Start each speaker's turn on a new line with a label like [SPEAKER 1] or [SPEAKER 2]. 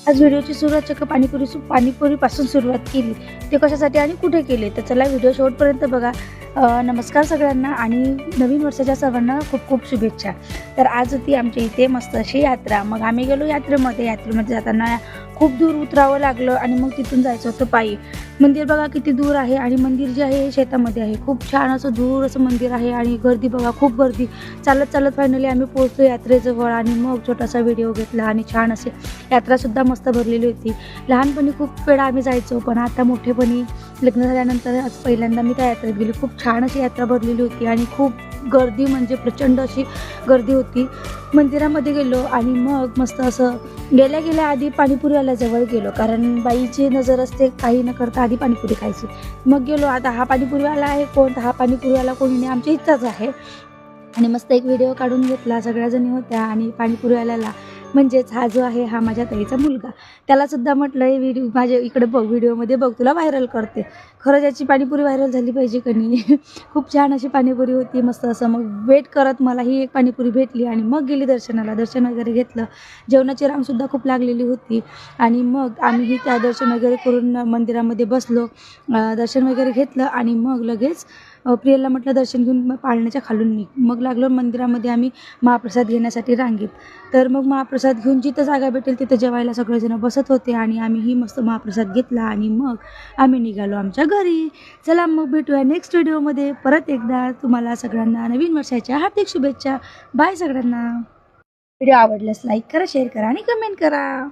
[SPEAKER 1] आज व्हिडिओची सुरुवात चक्क पाणीपुरीपासून सुरुवात केली. ते कशासाठी आणि कुठे केले तर चला व्हिडिओ शेवटपर्यंत बघा. नमस्कार सगळ्यांना आणि नवीन वर्षाच्या सर्वांना खूप खूप शुभेच्छा. तर आज होती आमच्या इथे मस्त अशी यात्रा. मग आम्ही गेलो यात्रेमध्ये जाताना खूप दूर उतरावं लागलं आणि मग तिथून जायचं होतं पायी. मंदिर बघा किती दूर आहे आणि मंदिर जे आहे हे शेतामध्ये आहे. खूप छान असं दूर असं मंदिर आहे आणि गर्दी बघा खूप गर्दी. चालत फायनली आम्ही पोहोचलो यात्रेजवळ आणि मग छोटासा व्हिडिओ घेतला आणि छान असे यात्रासुद्धा मस्त भरलेली होती. लहानपणी खूप वेळा आम्ही जायचो, पण आता मोठेपणी लग्न झाल्यानंतर आज पहिल्यांदा मी त्या यात्रेत गेली. खूप छान अशी यात्रा भरलेली होती आणि खूप गर्दी म्हणजे प्रचंड अशी गर्दी होती. मंदिरामध्ये गेलो आणि मग मस्त असं गेल्या आधी पाणीपुरीवाल्या जवळ गेलो, कारण बाईची नजर असते काही न करता आधी पाणीपुरी खायची. मग गेलो, आता हा पाणीपुरीवाला आहे कोण, तर हा पाणीपुरीवाला कोणी नाही, आमच्या इच्छाच आहे. आणि मस्त एक व्हिडिओ काढून घेतला. सगळ्याजणी होत्या आणि पाणीपुरीवाल्याला म्हणजेच हा जो आहे हा माझ्या ताईचा मुलगा, त्यालासुद्धा म्हटलं हे व्हिडिओ माझ्या इकडे बघ, व्हिडिओमध्ये बघ, तुला व्हायरल करते. खरंच याची पाणीपुरी व्हायरल झाली पाहिजे का नाही. खूप छान अशी पाणीपुरी होती मस्त असं. मग वेट करत मला ही एक पाणीपुरी भेटली आणि मग गेली दर्शनाला. दर्शन वगैरे घेतलं. जेवणाची रांगसुद्धा खूप लागलेली होती आणि मग आम्हीही त्या दर्शन वगैरे करून मंदिरामध्ये बसलो. दर्शन वगैरे घेतलं आणि मग लगेच प्रियला म्हटलं दर्शन घेऊन पाळण्याच्या खालून निघ. मग लागलो मंदिरामध्ये आम्ही महाप्रसाद घेण्यासाठी रांगेत. तर मग महाप्रसाद घेऊन जिथं जागा भेटेल तिथं जेवायला सगळेजण बसत होते आणि आम्हीही मस्त महाप्रसाद घेतला आणि मग आम्ही निघालो आमच्या घरी. चला मग भेटूया नेक्स्ट व्हिडिओमध्ये. परत एकदा तुम्हाला सगळ्यांना नवीन वर्षाच्या हार्दिक शुभेच्छा. बाय सगळ्यांना. व्हिडिओ आवडल्यास लाईक करा, शेअर करा आणि कमेंट करा.